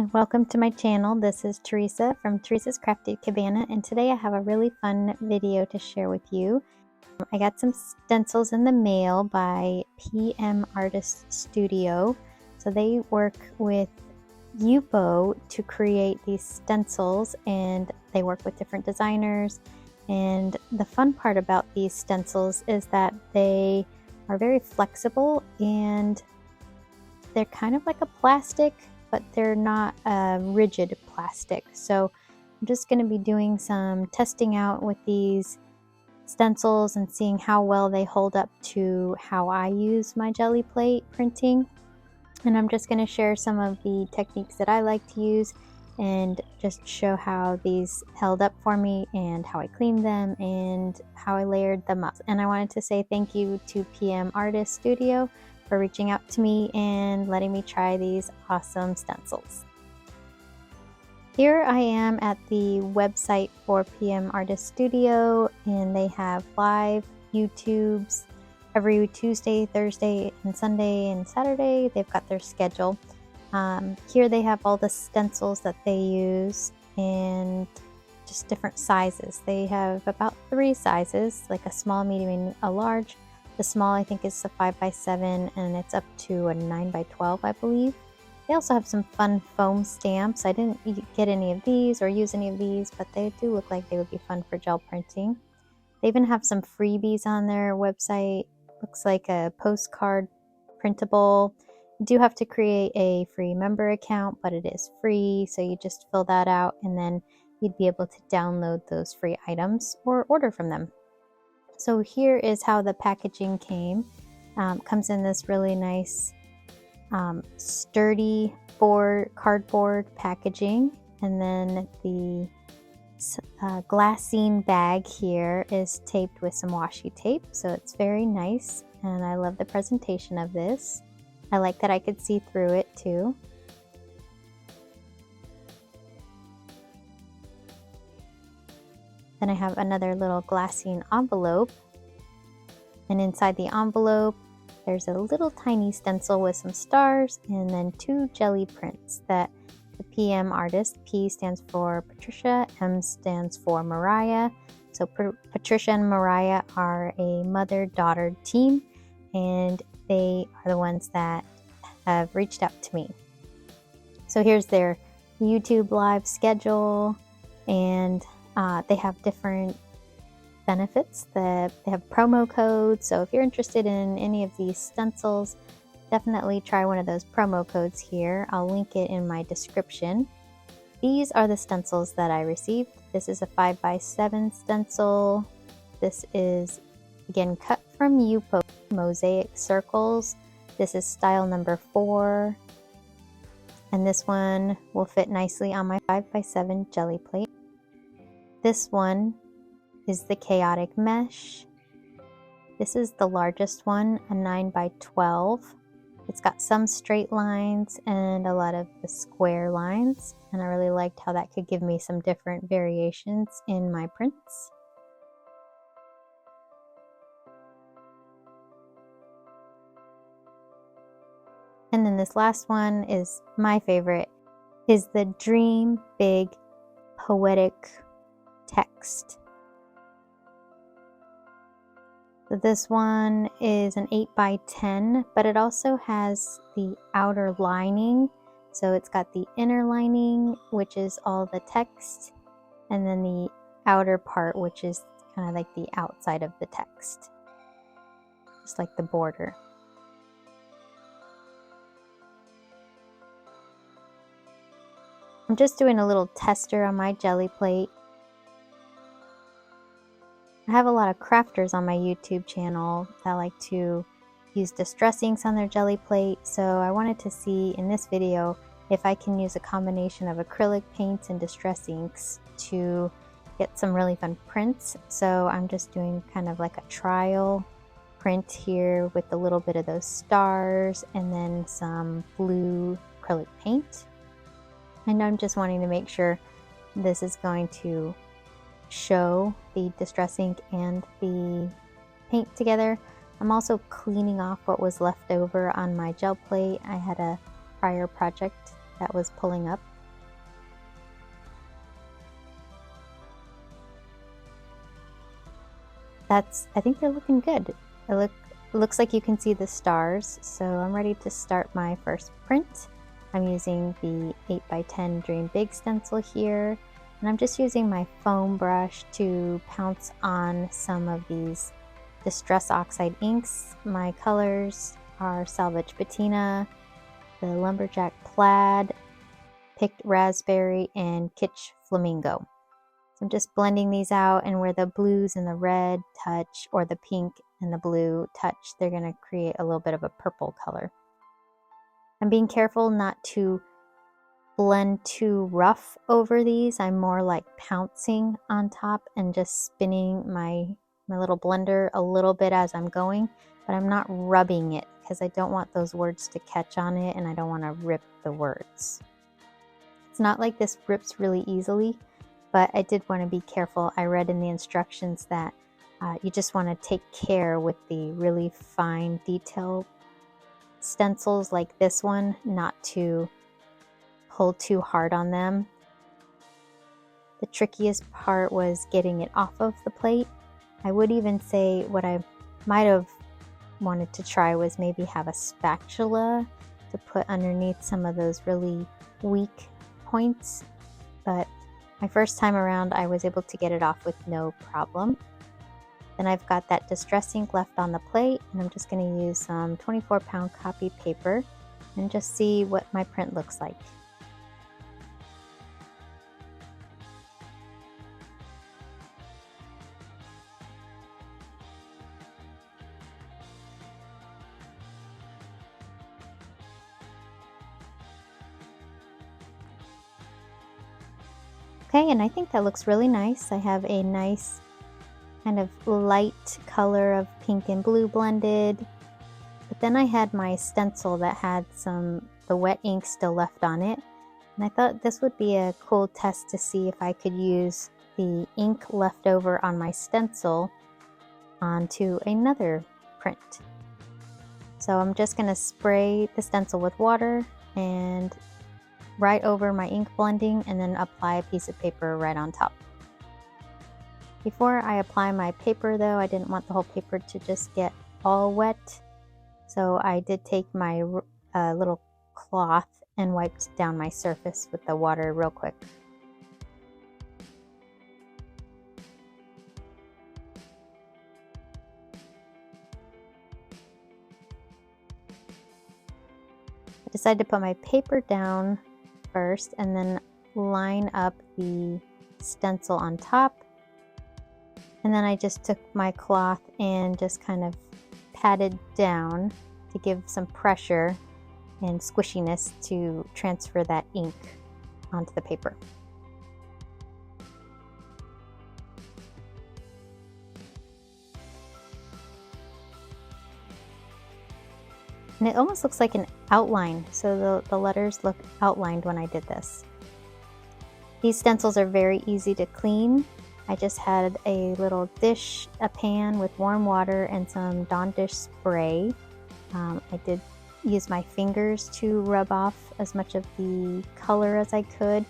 and welcome to my channel. This is Teresa from Teresa's Crafted Cabana, and today I have a really fun video to share with you. I got some stencils in the mail by PM Artist Studio. So they work with Yupo to create these stencils, and they work with different designers. And the fun part about these stencils is that they are very flexible and they're kind of like a plastic, but they're not rigid plastic. So I'm just going to be doing some testing out with these stencils and seeing how well they hold up to how I use my Gelli plate printing. And I'm just going to share some of the techniques that I like to use and just show how these held up for me and how I cleaned them and how I layered them up. And I wanted to say thank you to PM Artist Studio for reaching out to me and letting me try these awesome stencils. Here I am at the website for PM Artist Studio, and they have live YouTubes every Tuesday, Thursday, and Sunday and Saturday. They've got their schedule. Here they have all the stencils that they use and just different sizes. They have about 3 sizes, like a small, medium, and a large. The small I think is a 5x7 and it's up to a 9x12, I believe. They also have some fun foam stamps. I didn't get any of these or use any of these, but they do look like they would be fun for gel printing. They even have some freebies on their website. Looks like a postcard printable. You do have to create a free member account, but it is free, so you just fill that out and then you'd be able to download those free items or order from them. So here is how the packaging came. Comes in this really nice sturdy cardboard packaging, and then the glassine bag here is taped with some washi tape, so it's very nice, and I love the presentation of this. I like that I could see through it too. Then I have another little glassine envelope, and inside the envelope there's a little tiny stencil with some stars and then 2 Gelli prints that the PM artist, P stands for Patricia, M stands for Mariah. So Patricia and Mariah are a mother-daughter team, and they are the ones that have reached out to me. So here's their YouTube live schedule, and they have different benefits. They have promo codes, so if you're interested in any of these stencils, definitely try one of those promo codes here. I'll link it in my description. These are the stencils that I received. This is a 5x7 stencil. This is, again, cut from Yupo mosaic circles. This is style number 4. And this one will fit nicely on my 5x7 Gelli plate. This one is the Chaosic Mesh. This is the largest one, a 9x12. It's got some straight lines and a lot of the square lines, and I really liked how that could give me some different variations in my prints. And then this last one is my favorite, is the Dream Big Poetic Text. So this one is an 8x10, but it also has the outer lining. So it's got the inner lining, which is all the text, and then the outer part, which is kind of like the outside of the text, just like the border. I'm just doing a little tester on my Gelli plate. I have a lot of crafters on my YouTube channel that like to use distress inks on their Gelli plate, so I wanted to see in this video if I can use a combination of acrylic paints and distress inks to get some really fun prints. So I'm just doing kind of like a trial print here with a little bit of those stars and then some blue acrylic paint. And I'm just wanting to make sure this is going to show the distress ink and the paint together. I'm also cleaning off what was left over on my gel plate. I had a prior project that was pulling up, I think they're looking good. It looks like you can see the stars, so I'm ready to start my first print. I'm using the 8x10 Dream Big stencil here, and I'm just using my foam brush to pounce on some of these Distress Oxide inks. My colors are Salvaged Patina, the Lumberjack Plaid, Picked Raspberry, and Kitsch Flamingo. So I'm just blending these out, and where the blues and the red touch, or the pink and the blue touch, they're going to create a little bit of a purple color. I'm being careful not to blend too rough over these. I'm more like pouncing on top and just spinning my little blender a little bit as I'm going, but I'm not rubbing it because I don't want those words to catch on it, and I don't want to rip the words. It's not like this rips really easily, but I did want to be careful. I read in the instructions that you just want to take care with the really fine detail stencils like this one, not to pull too hard on them. The trickiest part was getting it off of the plate. I would even say what I might have wanted to try was maybe have a spatula to put underneath some of those really weak points, but my first time around I was able to get it off with no problem. Then I've got that distress ink left on the plate, and I'm just going to use some 24-pound copy paper and just see what my print looks like. Okay, and I think that looks really nice. I have a nice kind of light color of pink and blue blended. But then I had my stencil that had the wet ink still left on it. And I thought this would be a cool test to see if I could use the ink left over on my stencil onto another print. So I'm just going to spray the stencil with water and right over my ink blending, and then apply a piece of paper right on top. Before I apply my paper though, I didn't want the whole paper to just get all wet. So I did take my little cloth and wiped down my surface with the water real quick. I decided to put my paper down first and then line up the stencil on top. And then I just took my cloth and just kind of patted down to give some pressure and squishiness to transfer that ink onto the paper. And it almost looks like an outline, so the letters look outlined when I did this. These stencils are very easy to clean. I just had a little dish, a pan with warm water and some Dawn dish spray. I did use my fingers to rub off as much of the color as I could.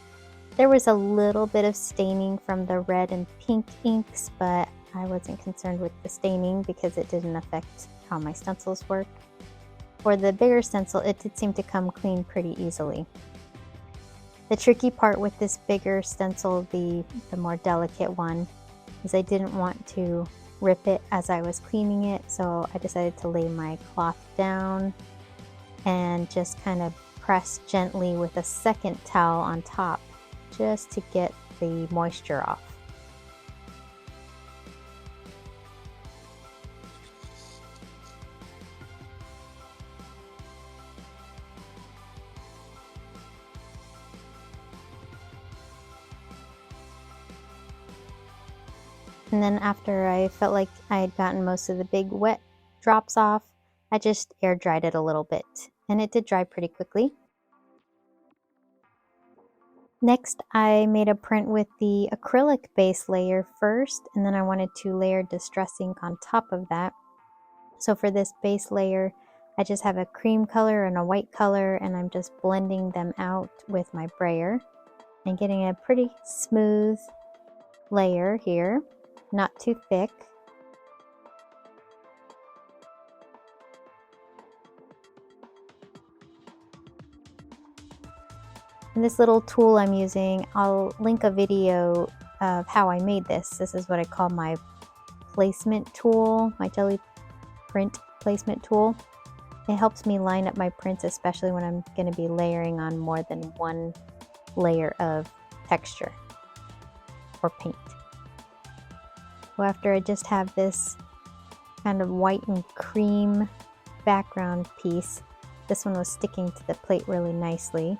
There was a little bit of staining from the red and pink inks, but I wasn't concerned with the staining because it didn't affect how my stencils work. For the bigger stencil, it did seem to come clean pretty easily. The tricky part with this bigger stencil, the more delicate one, is I didn't want to rip it as I was cleaning it, so I decided to lay my cloth down and just kind of press gently with a second towel on top just to get the moisture off. And then after I felt like I had gotten most of the big wet drops off, I just air dried it a little bit, and it did dry pretty quickly. Next, I made a print with the acrylic base layer first, and then I wanted to layer distress ink on top of that. So for this base layer, I just have a cream color and a white color, and I'm just blending them out with my brayer and getting a pretty smooth layer here. Not too thick. And this little tool I'm using, I'll link a video of how I made this. This is what I call my placement tool, my Gelli print placement tool. It helps me line up my prints, especially when I'm going to be layering on more than one layer of texture or paint. So after I just have this kind of white and cream background piece, this one was sticking to the plate really nicely.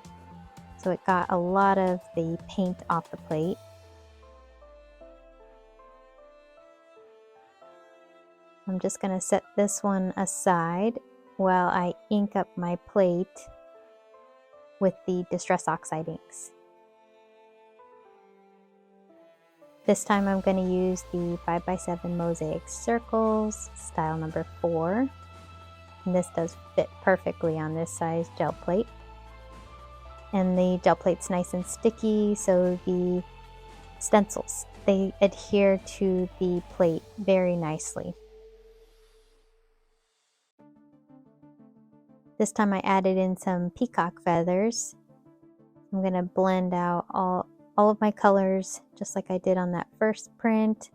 So it got a lot of the paint off the plate. I'm just going to set this one aside while I ink up my plate with the Distress Oxide inks. This time I'm going to use the 5x7 Mosaic Circles, style number 4. And this does fit perfectly on this size gel plate. And the gel plate's nice and sticky, so the stencils, they adhere to the plate very nicely. This time I added in some Peacock Feathers. I'm going to blend out all of my colors just like I did on that first print.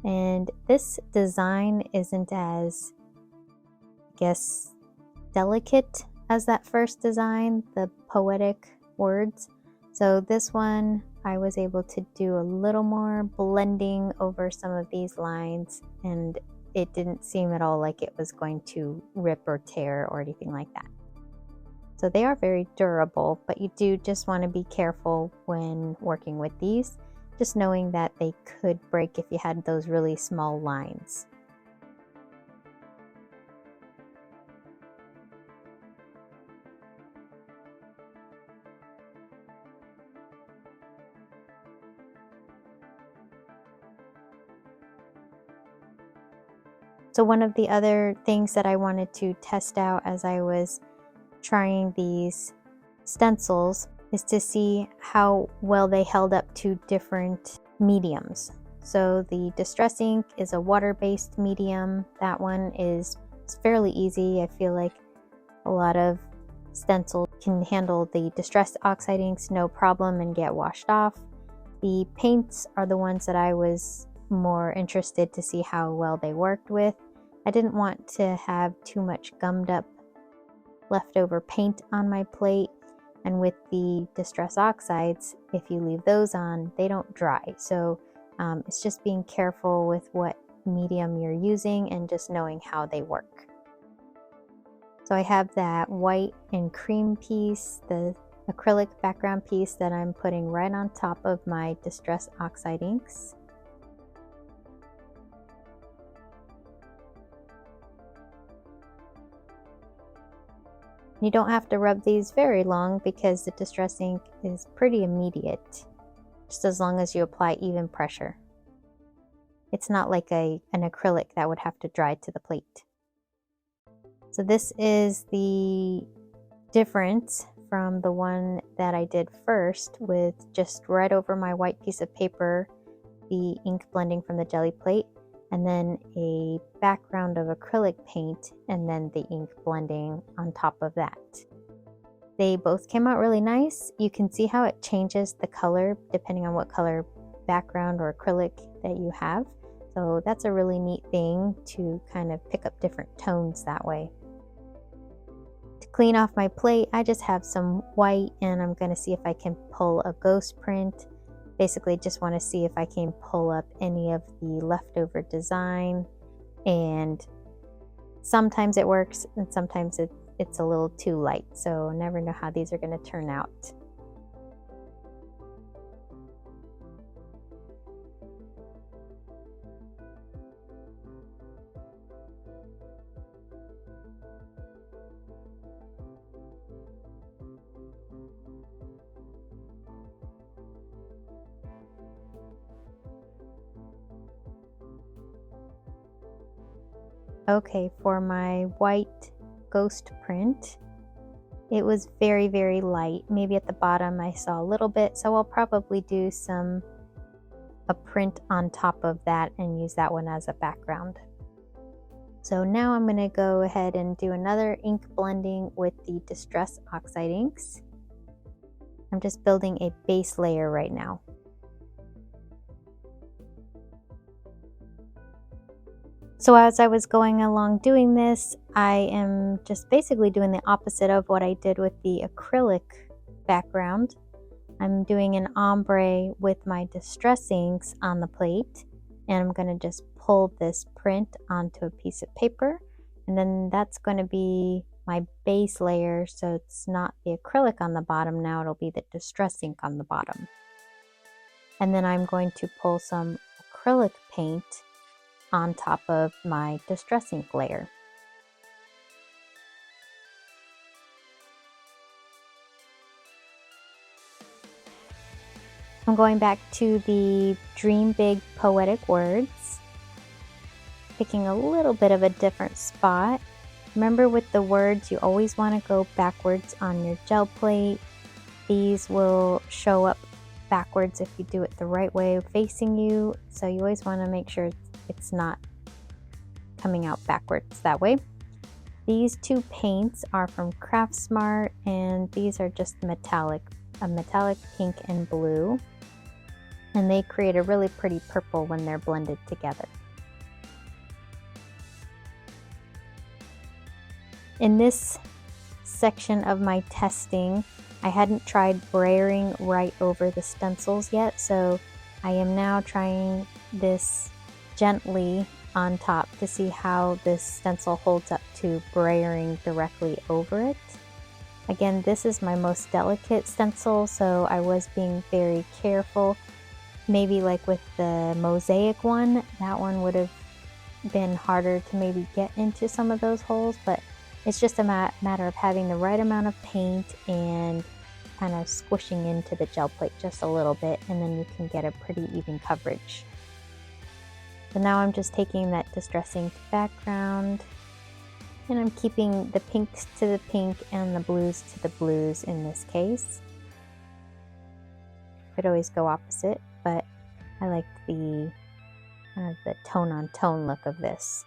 And this design isn't as, I guess, delicate as that first design, the poetic words. So this one I was able to do a little more blending over some of these lines, and it didn't seem at all like it was going to rip or tear or anything like that. So they are very durable, but you do just want to be careful when working with these, just knowing that they could break if you had those really small lines. So one of the other things that I wanted to test out as I was trying these stencils is to see how well they held up to different mediums. So the Distress ink is a water-based medium. That one is fairly easy. I feel like a lot of stencils can handle the Distress Oxide inks no problem and get washed off. The paints are the ones that I was more interested to see how well they worked with. I didn't want to have too much gummed up leftover paint on my plate, and with the Distress Oxides, if you leave those on, they don't dry. So it's just being careful with what medium you're using and just knowing how they work. So I have that white and cream piece, the acrylic background piece that I'm putting right on top of my Distress Oxide inks. You don't have to rub these very long because the Distress ink is pretty immediate, just as long as you apply even pressure. It's not like an acrylic that would have to dry to the plate. So this is the difference from the one that I did first, with just right over my white piece of paper, the ink blending from the Gelli plate, and then a background of acrylic paint, and then the ink blending on top of that. They both came out really nice. You can see how it changes the color depending on what color background or acrylic that you have. So that's a really neat thing to kind of pick up different tones that way. To clean off my plate, I just have some white, and I'm going to see if I can pull a ghost print. Basically just want to see if I can pull up any of the leftover design, and sometimes it works and sometimes it's a little too light, so never know how these are going to turn out. Okay, for my white ghost print, it was very, very light. Maybe at the bottom I saw a little bit, so I'll probably do a print on top of that and use that one as a background. So now I'm going to go ahead and do another ink blending with the Distress Oxide inks. I'm just building a base layer right now. So as I was going along doing this, I am just basically doing the opposite of what I did with the acrylic background. I'm doing an ombre with my distress inks on the plate, and I'm going to just pull this print onto a piece of paper, and then that's going to be my base layer, so it's not the acrylic on the bottom now, it'll be the distress ink on the bottom. And then I'm going to pull some acrylic paint on top of my distress ink layer. I'm going back to the Dream Big Poetic Words, picking a little bit of a different spot. Remember, with the words, you always want to go backwards on your gel plate. These will show up backwards if you do it the right way facing you, so you always want to make sure it's not coming out backwards that way. These two paints are from CraftSmart, and these are just a metallic pink and blue, and they create a really pretty purple when they're blended together. In this section of my testing, I hadn't tried brayering right over the stencils yet, so I am now trying this gently on top to see how this stencil holds up to brayering directly over it. Again, this is my most delicate stencil, so I was being very careful. Maybe like with the mosaic one, that one would have been harder to maybe get into some of those holes, but it's just a matter of having the right amount of paint and kind of squishing into the gel plate just a little bit, and then you can get a pretty even coverage. So now I'm just taking that distress ink background, and I'm keeping the pinks to the pink and the blues to the blues in this case. Could always go opposite, but I like the tone on tone look of this.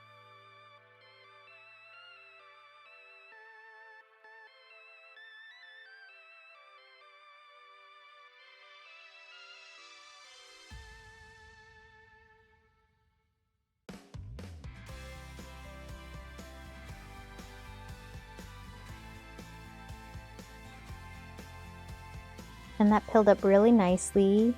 And that filled up really nicely.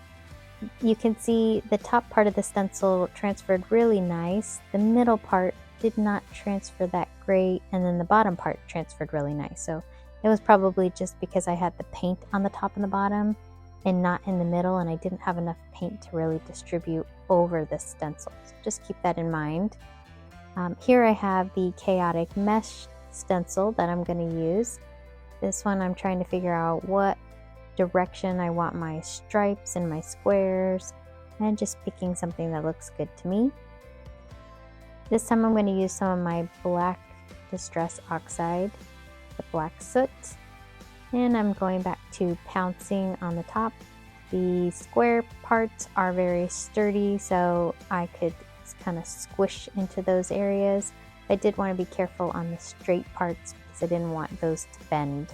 You can see the top part of the stencil transferred really nice. The middle part did not transfer that great, and then the bottom part transferred really nice. So it was probably just because I had the paint on the top and the bottom and not in the middle, and I didn't have enough paint to really distribute over the stencil. So just keep that in mind. Here I have the Chaosic Mesh stencil that I'm going to use. This one I'm trying to figure out what direction I want my stripes and my squares, and just picking something that looks good to me. This time I'm going to use some of my black Distress Oxide, the black soot, and I'm going back to pouncing on the top. The square parts are very sturdy, so I could kind of squish into those areas. I did want to be careful on the straight parts because I didn't want those to bend.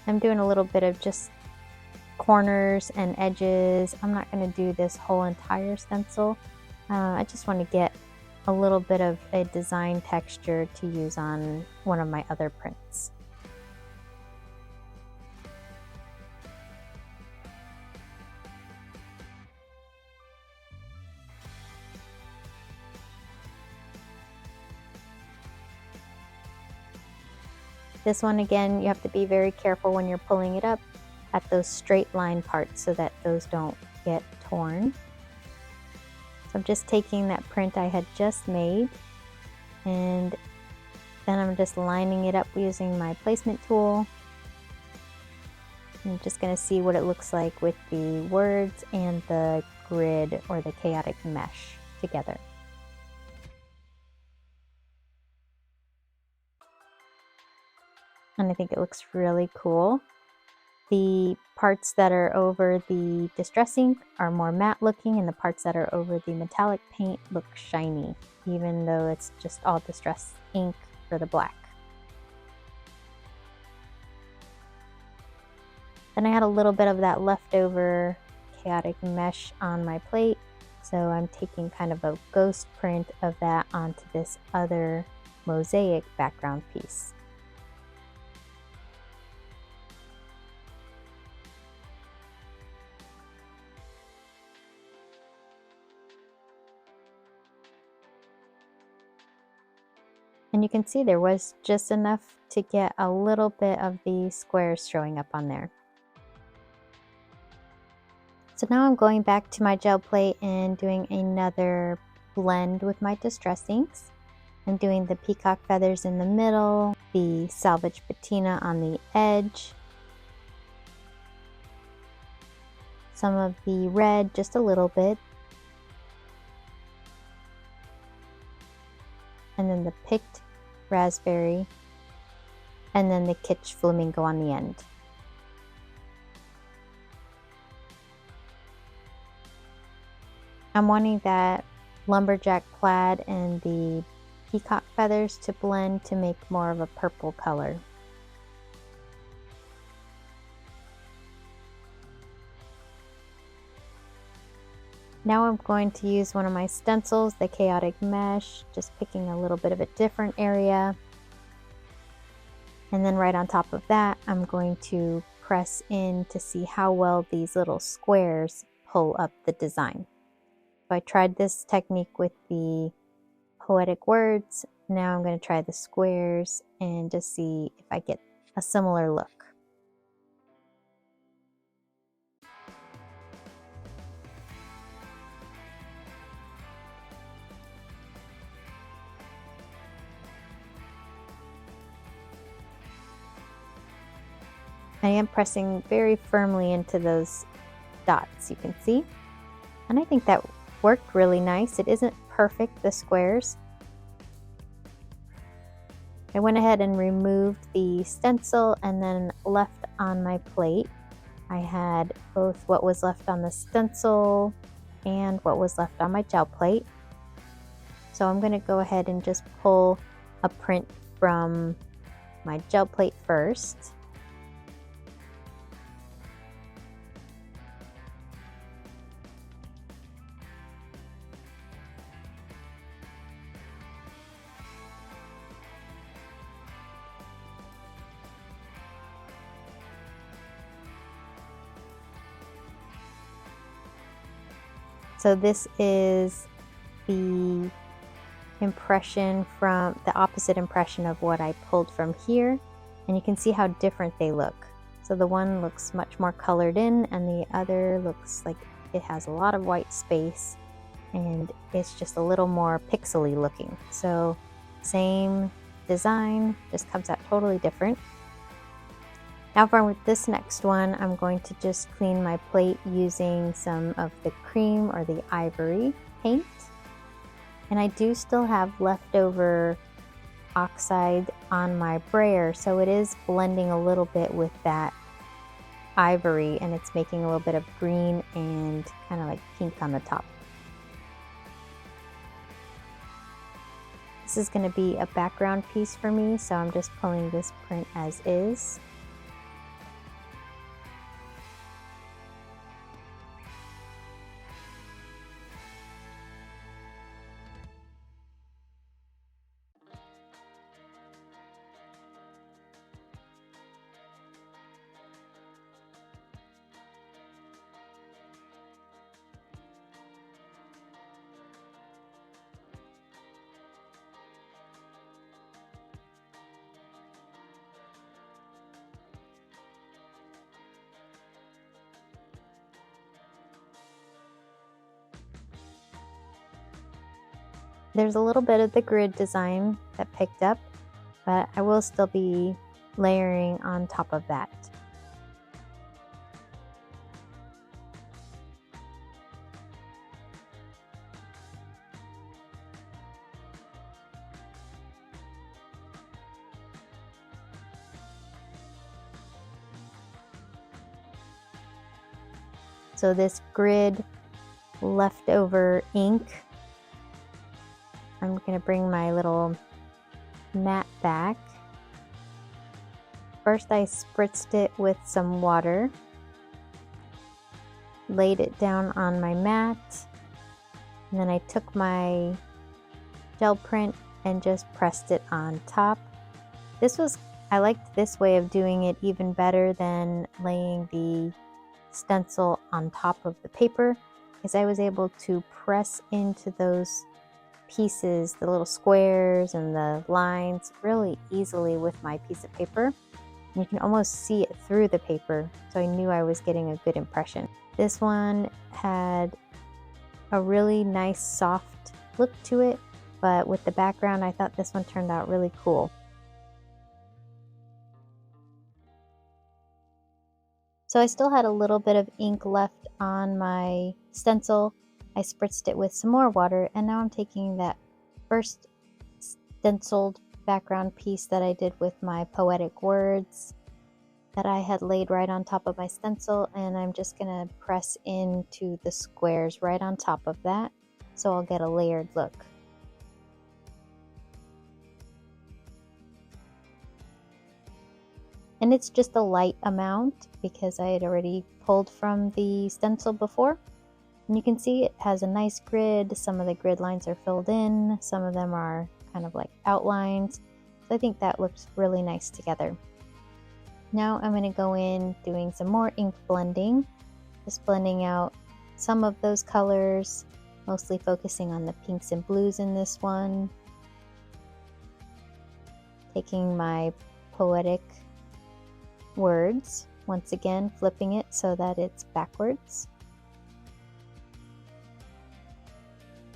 I'm doing a little bit of just corners and edges. I'm not going to do this whole entire stencil. I just want to get a little bit of a design texture to use on one of my other prints. This one, again, you have to be very careful when you're pulling it up at those straight line parts so that those don't get torn. So I'm just taking that print I had just made, and then I'm just lining it up using my placement tool. I'm just going to see what it looks like with the words and the grid or the chaotic mesh together. And I think it looks really cool. The parts that are over the distress ink are more matte looking, and the parts that are over the metallic paint look shiny, even though it's just all distress ink for the black. Then I had a little bit of that leftover chaotic mesh on my plate, so I'm taking kind of a ghost print of that onto this other mosaic background piece. And you can see there was just enough to get a little bit of the squares showing up on there. So now I'm going back to my gel plate and doing another blend with my distress inks. I'm doing the Peacock Feathers in the middle, the Salvaged Patina on the edge, some of the red, just a little bit, and then the picked raspberry, and then the Kitsch Flamingo on the end. I'm wanting that Lumberjack Plaid and the Peacock Feathers to blend to make more of a purple color. Now I'm going to use one of my stencils, the Chaotic Mesh, just picking a little bit of a different area. And then right on top of that, I'm going to press in to see how well these little squares pull up the design. So I tried this technique with the poetic words. Now I'm going to try the squares and just see if I get a similar look. I am pressing very firmly into those dots, you can see. And I think that worked really nice. It isn't perfect, the squares. I went ahead and removed the stencil and then left on my plate. I had both what was left on the stencil and what was left on my gel plate. So I'm going to go ahead and just pull a print from my gel plate first. So this is the impression from the opposite impression of what I pulled from here, and you can see how different they look. So the one looks much more colored in and the other looks like it has a lot of white space and it's just a little more pixely looking. So same design, just comes out totally different. Now for this next one, I'm going to just clean my plate using some of the cream or the ivory paint. And I do still have leftover oxide on my brayer, so it is blending a little bit with that ivory and it's making a little bit of green and kind of like pink on the top. This is going to be a background piece for me, so I'm just pulling this print as is. There's a little bit of the grid design that picked up, but I will still be layering on top of that. So this grid leftover ink, I'm going to bring my little mat back First I spritzed it with some water, laid it down on my mat, and then I took my gel print and just pressed it on top. I liked this way of doing it even better than laying the stencil on top of the paper, because I was able to press into those pieces, the little squares and the lines, really easily with my piece of paper. And you can almost see it through the paper, so I knew I was getting a good impression. This one had a really nice soft look to it, but with the background I thought this one turned out really cool. So I still had a little bit of ink left on my stencil. I spritzed it with some more water, and now I'm taking that first stenciled background piece that I did with my poetic words that I had laid right on top of my stencil, and I'm just gonna press into the squares right on top of that, so I'll get a layered look. And it's just a light amount because I had already pulled from the stencil before. And you can see it has a nice grid. Some of the grid lines are filled in, some of them are kind of like outlines. So I think that looks really nice together. Now I'm going to go in doing some more ink blending, just blending out some of those colors, mostly focusing on the pinks and blues in this one. Taking my poetic words, once again flipping it so that it's backwards.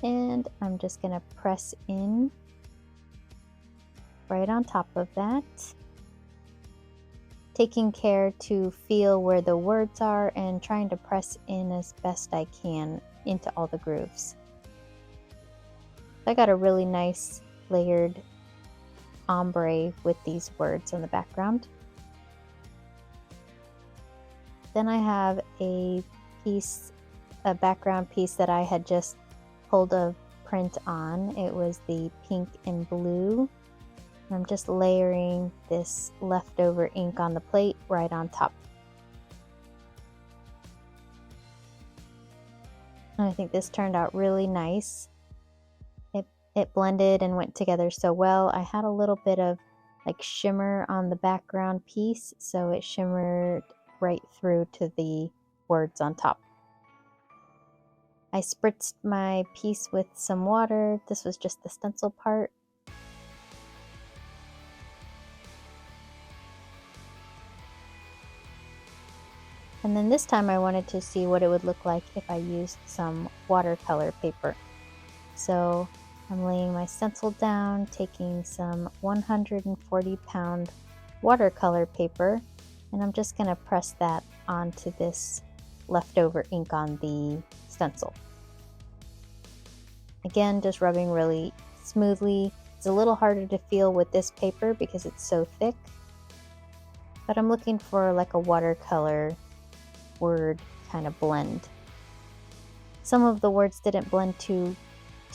And I'm just going to press in right on top of that, taking care to feel where the words are and trying to press in as best I can into all the grooves. I got a really nice layered ombre with these words in the background. Then I have a background piece that I had just pulled a print on. It was the pink and blue. I'm just layering this leftover ink on the plate right on top. And I think this turned out really nice. It blended and went together so well. I had a little bit of like shimmer on the background piece, so it shimmered right through to the words on top. I spritzed my piece with some water. This was just the stencil part. And then this time I wanted to see what it would look like if I used some watercolor paper. So I'm laying my stencil down, taking some 140-pound watercolor paper, and I'm just going to press that onto this leftover ink on the stencil. Again, just rubbing really smoothly. It's a little harder to feel with this paper because it's so thick, but I'm looking for like a watercolor word kind of blend. Some of the words didn't blend too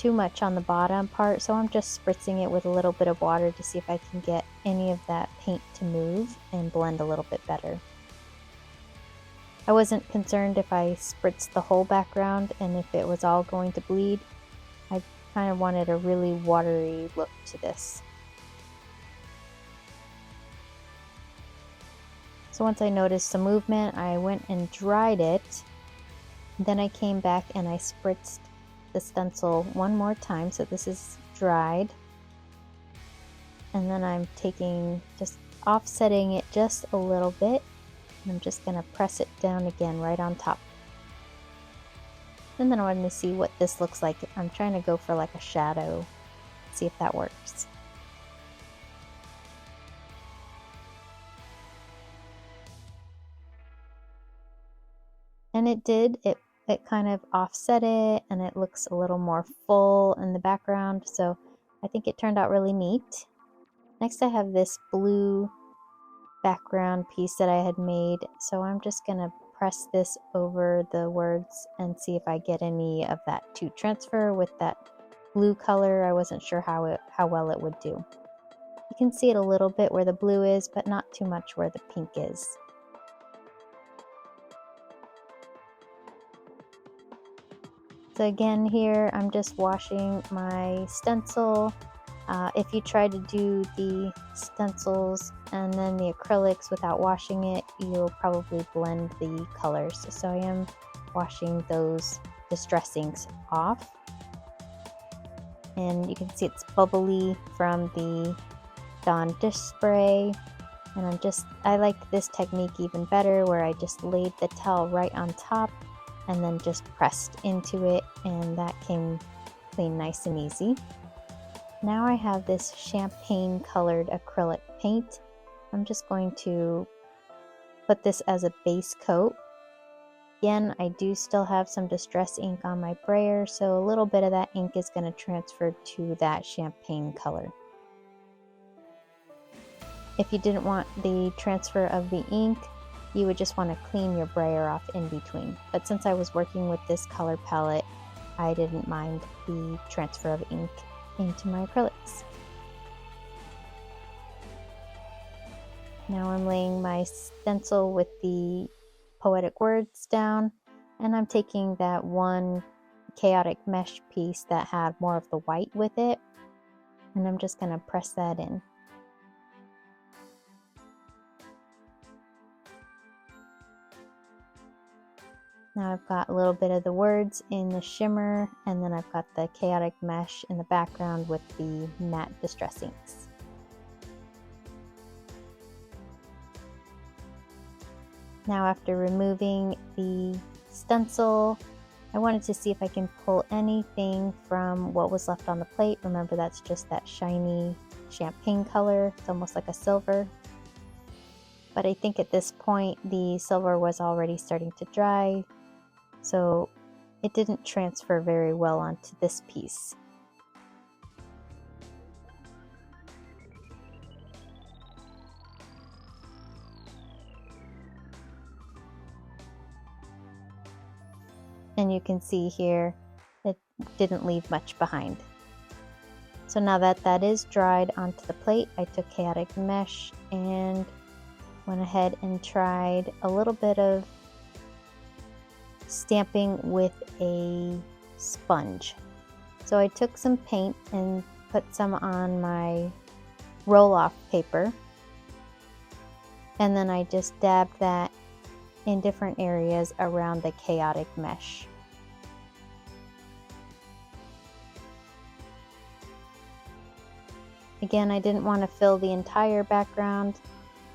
much on the bottom part, so I'm just spritzing it with a little bit of water to see if I can get any of that paint to move and blend a little bit better. I wasn't concerned if I spritzed the whole background and if it was all going to bleed. I kind of wanted a really watery look to this. So once I noticed some movement, I went and dried it. Then I came back and I spritzed the stencil one more time, so this is dried. And then I'm just offsetting it just a little bit. And I'm just going to press it down again right on top. And then I wanted to see what this looks like. I'm trying to go for like a shadow, see if that works. And it did. It kind of offset it, and it looks a little more full in the background, so I think it turned out really neat. Next I have this blue background piece that I had made, so I'm just going to press this over the words and see if I get any of that to transfer with that blue color. I wasn't sure how well it would do. You can see it a little bit where the blue is, but not too much where the pink is. So again here, I'm just washing my stencil. If you try to do the stencils and then the acrylics without washing it, you'll probably blend the colors. So I am washing those distressings off. And you can see it's bubbly from the Dawn dish spray. And I like this technique even better, where I just laid the towel right on top and then just pressed into it, and that came clean nice and easy. Now I have this champagne colored acrylic paint. I'm just going to put this as a base coat. Again, I do still have some distress ink on my brayer, so a little bit of that ink is going to transfer to that champagne color. If you didn't want the transfer of the ink, you would just want to clean your brayer off in between. But since I was working with this color palette, I didn't mind the transfer of ink into my acrylics. Now I'm laying my stencil with the poetic words down, and I'm taking that one Chaosic Mesh piece that had more of the white with it, and I'm just going to press that in. Now I've got a little bit of the words in the shimmer, and then I've got the Chaosic Mesh in the background with the matte distress inks. Now after removing the stencil, I wanted to see if I can pull anything from what was left on the plate. Remember, that's just that shiny champagne color. It's almost like a silver. But I think at this point the silver was already starting to dry, so it didn't transfer very well onto this piece. And you can see here it didn't leave much behind. So now that that is dried onto the plate, I took Chaosic Mesh and went ahead and tried a little bit of stamping with a sponge. So I took some paint and put some on my roll-off paper, and then I just dabbed that in different areas around the Chaosic Mesh. Again, I didn't want to fill the entire background,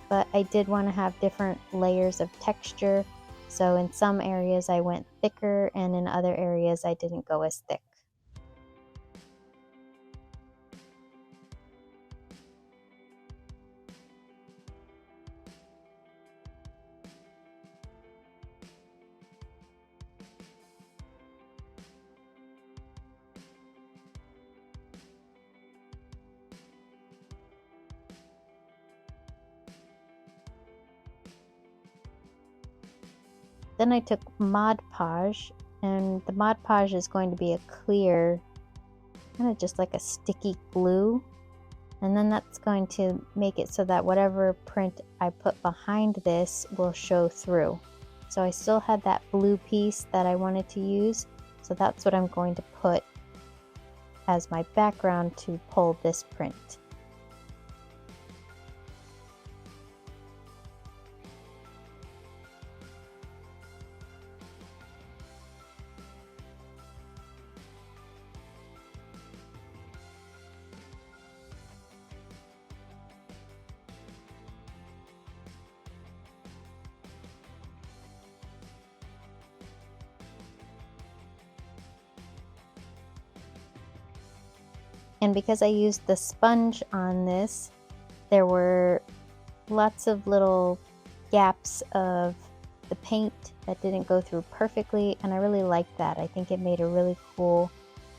but I did want to have different layers of texture. So in some areas I went thicker, and in other areas I didn't go as thick. Then I took Mod Podge, and the Mod Podge is going to be a clear, kind of just like a sticky glue. And then that's going to make it so that whatever print I put behind this will show through. So I still had that blue piece that I wanted to use, so that's what I'm going to put as my background to pull this print. And because I used the sponge on this, there were lots of little gaps of the paint that didn't go through perfectly, and I really liked that. I think it made a really cool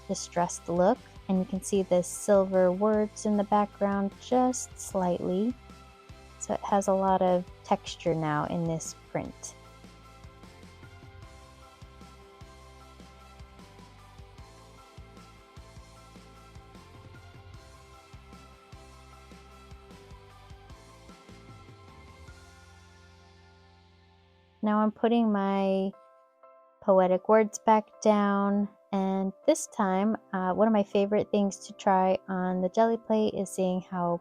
distressed look, and you can see the silver words in the background just slightly. So it has a lot of texture now in this print. Now I'm putting my poetic words back down, and this time one of my favorite things to try on the Gelli plate is seeing how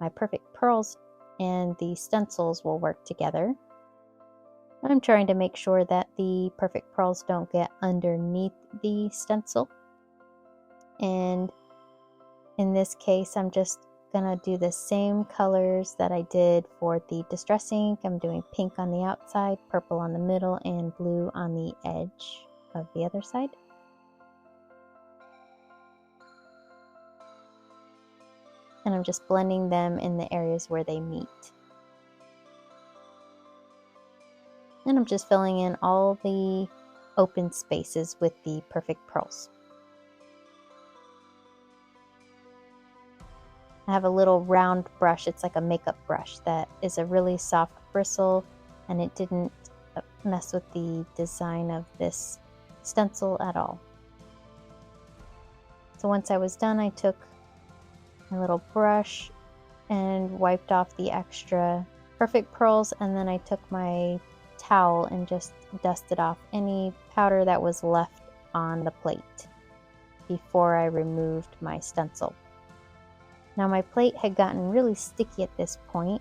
my perfect pearls and the stencils will work together. I'm trying to make sure that the perfect pearls don't get underneath the stencil, and in this case I'm just gonna do the same colors that I did for the distress ink. I'm doing pink on the outside, purple on the middle, and blue on the edge of the other side. And I'm just blending them in the areas where they meet. And I'm just filling in all the open spaces with the perfect pearls. I have a little round brush. It's like a makeup brush that is a really soft bristle, and it didn't mess with the design of this stencil at all. So once I was done, I took my little brush and wiped off the extra perfect pearls, and then I took my towel and just dusted off any powder that was left on the plate before I removed my stencil. Now my plate had gotten really sticky at this point,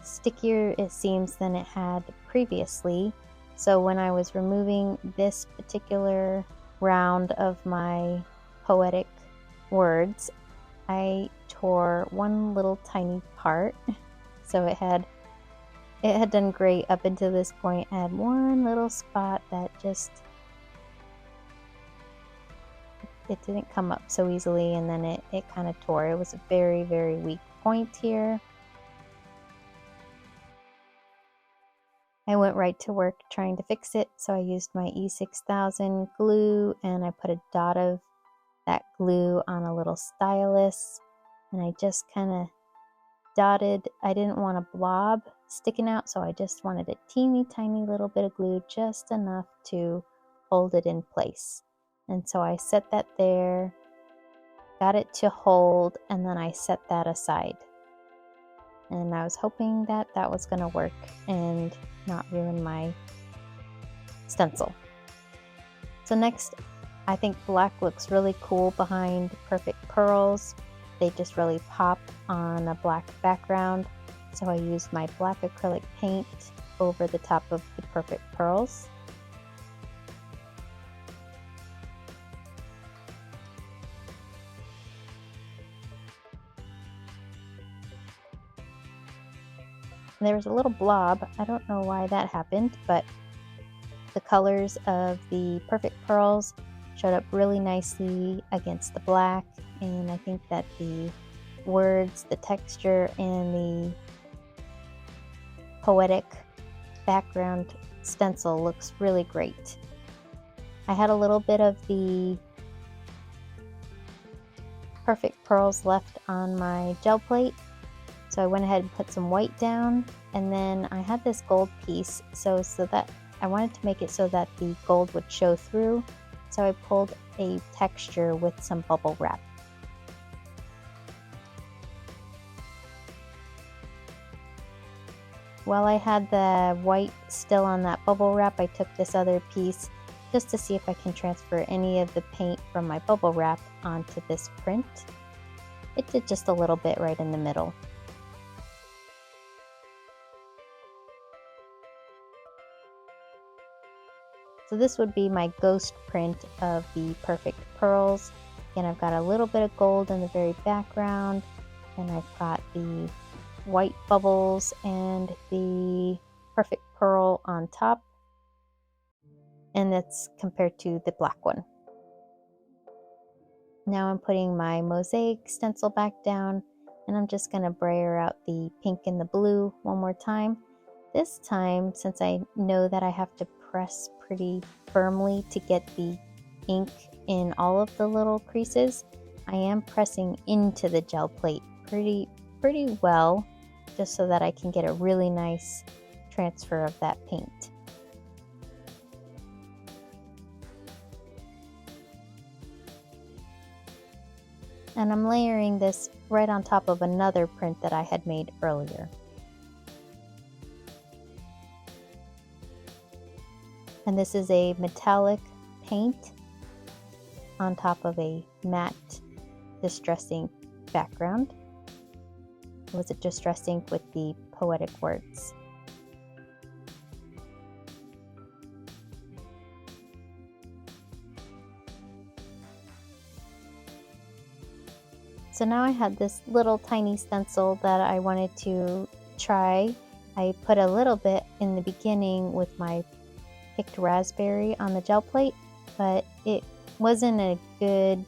stickier it seems than it had previously. So when I was removing this particular round of my poetic words, I tore one little tiny part. So it had done great up until this point. I had one little spot that just, it didn't come up so easily, and then it kind of tore. It was a very, very weak point here. I went right to work trying to fix it, so I used my E6000 glue, and I put a dot of that glue on a little stylus, and I just kind of dotted. I didn't want a blob sticking out, so I just wanted a teeny tiny little bit of glue, just enough to hold it in place. And so I set that there, got it to hold, and then I set that aside. And I was hoping that that was going to work and not ruin my stencil. So next, I think black looks really cool behind perfect pearls. They just really pop on a black background. So I used my black acrylic paint over the top of the perfect pearls. There was a little blob. I don't know why that happened, but the colors of the perfect pearls showed up really nicely against the black, and I think that the words, the texture, and the poetic background stencil looks really great. I had a little bit of the perfect pearls left on my gel plate, so I went ahead and put some white down, and then I had this gold piece, so that I wanted to make it so that the gold would show through, so I pulled a texture with some bubble wrap. While I had the white still on that bubble wrap, I took this other piece just to see if I can transfer any of the paint from my bubble wrap onto this print. It did just a little bit right in the middle. So this would be my ghost print of the perfect pearls. Again, I've got a little bit of gold in the very background, and I've got the white bubbles and the perfect pearl on top, and that's compared to the black one. Now I'm putting my mosaic stencil back down, and I'm just going to brayer out the pink and the blue one more time. This time, since I know that I have to press pretty firmly to get the ink in all of the little creases, I am pressing into the gel plate pretty well, just so that I can get a really nice transfer of that paint. And I'm layering this right on top of another print that I had made earlier. And this is a metallic paint on top of a matte distress ink background. It was a distress ink with the poetic words. So now I had this little tiny stencil that I wanted to try. I put a little bit in the beginning with my picked raspberry on the gel plate, but it wasn't a good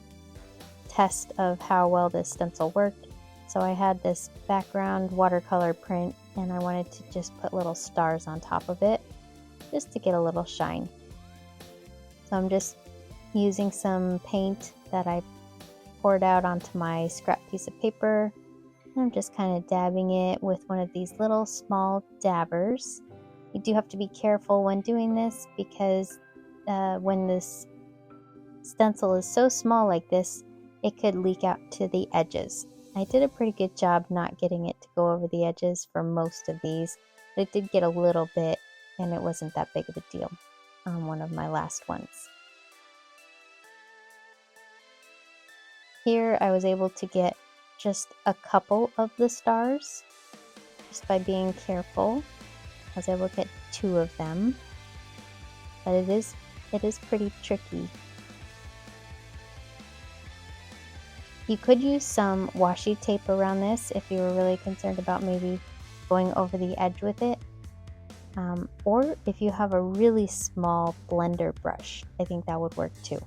test of how well this stencil worked. So I had this background watercolor print and I wanted to just put little stars on top of it just to get a little shine. So I'm just using some paint that I poured out onto my scrap piece of paper. And I'm just kind of dabbing it with one of these little small dabbers. You do have to be careful when doing this because when this stencil is so small like this, it could leak out to the edges. I did a pretty good job not getting it to go over the edges for most of these, but it did get a little bit and it wasn't that big of a deal on one of my last ones. Here I was able to get just a couple of the stars just by being careful. I was able to get 2 of them, but it is pretty tricky. You could use some washi tape around this if you were really concerned about maybe going over the edge with it, or if you have a really small blender brush, I think that would work too.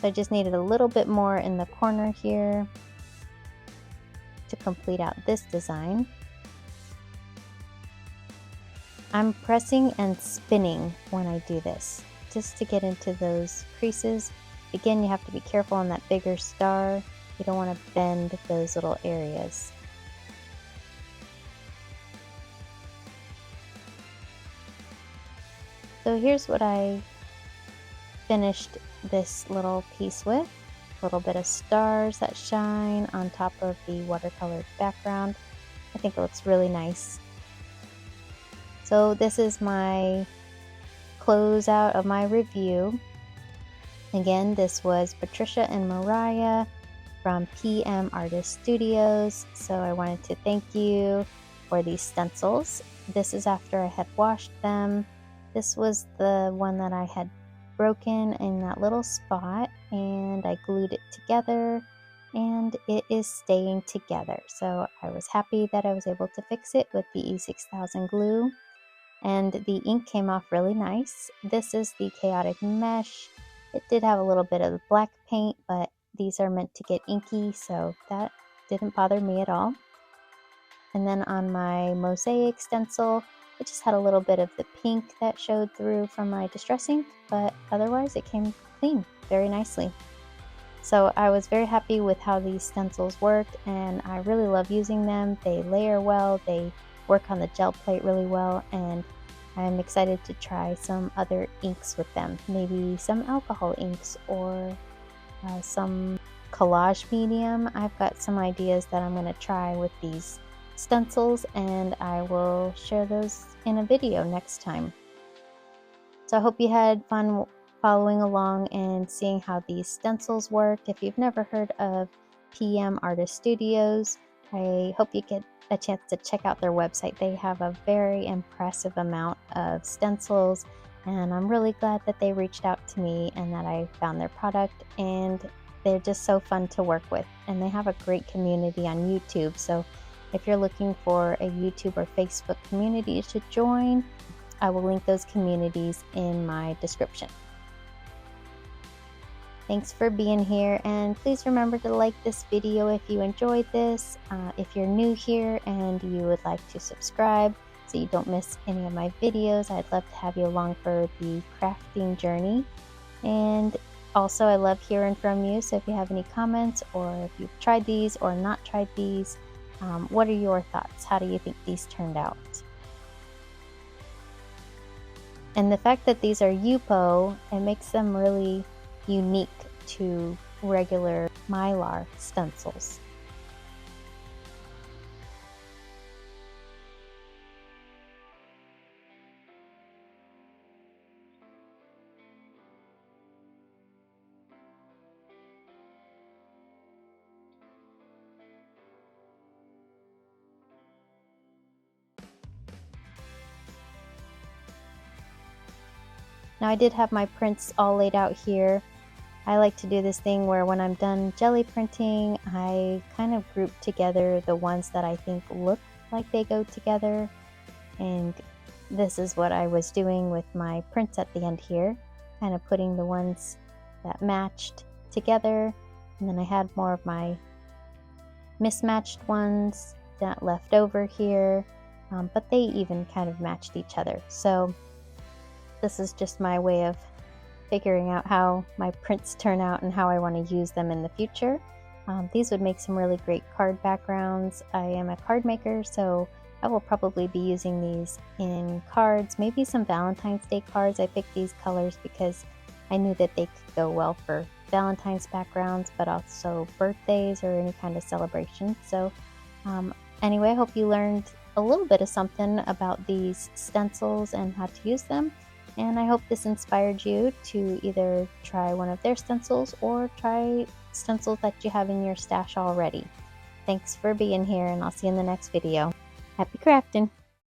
So I just needed a little bit more in the corner here to complete out this design. I'm pressing and spinning when I do this, just to get into those creases. Again, you have to be careful on that bigger star. You don't want to bend those little areas. So here's what I finished this little piece with. A little bit of stars that shine on top of the watercolored background. I think it looks really nice. So this is my closeout of my review. Again, this was Patricia and Mariah from PM Artist Studios. So I wanted to thank you for these stencils. This is after I had washed them. This was the one that I had broken in that little spot and I glued it together and it is staying together. So I was happy that I was able to fix it with the E6000 glue, and the ink came off really nice. This is the Chaosic Mesh. It did have a little bit of black paint, but these are meant to get inky, so that didn't bother me at all. And then on my mosaic stencil, it just had a little bit of the pink that showed through from my distress ink, but otherwise it came clean very nicely. So I was very happy with how these stencils worked, and I really love using them. They layer well, they work on the gel plate really well, and I'm excited to try some other inks with them. Maybe some alcohol inks or some collage medium. I've got some ideas that I'm going to try with these stencils, and I will share those in a video next time. So I hope you had fun following along and seeing how these stencils worked. If you've never heard of PM Artist Studios, I hope you get a chance to check out their website. They have a very impressive amount of stencils, and I'm really glad that they reached out to me and that I found their product, and they're just so fun to work with. And they have a great community on YouTube, so if you're looking for a YouTube or Facebook community to join, I will link those communities in my description. Thanks for being here, and please remember to like this video if you enjoyed this. If you're new here and you would like to subscribe so you don't miss any of my videos, I'd love to have you along for the crafting journey. And also, I love hearing from you, so if you have any comments or if you've tried these or not tried these, what are your thoughts? How do you think these turned out? And the fact that these are Yupo, it makes them really unique to regular Mylar stencils. Now I did have my prints all laid out here. I like to do this thing where when I'm done jelly printing, I kind of group together the ones that I think look like they go together. And this is what I was doing with my prints at the end here, kind of putting the ones that matched together. And then I had more of my mismatched ones that left over here, but they even kind of matched each other. So this is just my way of figuring out how my prints turn out and how I want to use them in the future. These would make some really great card backgrounds. I am a card maker, so I will probably be using these in cards, maybe some Valentine's Day cards. I picked these colors because I knew that they could go well for Valentine's backgrounds, but also birthdays or any kind of celebration. So anyway, I hope you learned a little bit of something about these stencils and how to use them. And I hope this inspired you to either try one of their stencils or try stencils that you have in your stash already. Thanks for being here, and I'll see you in the next video. Happy crafting!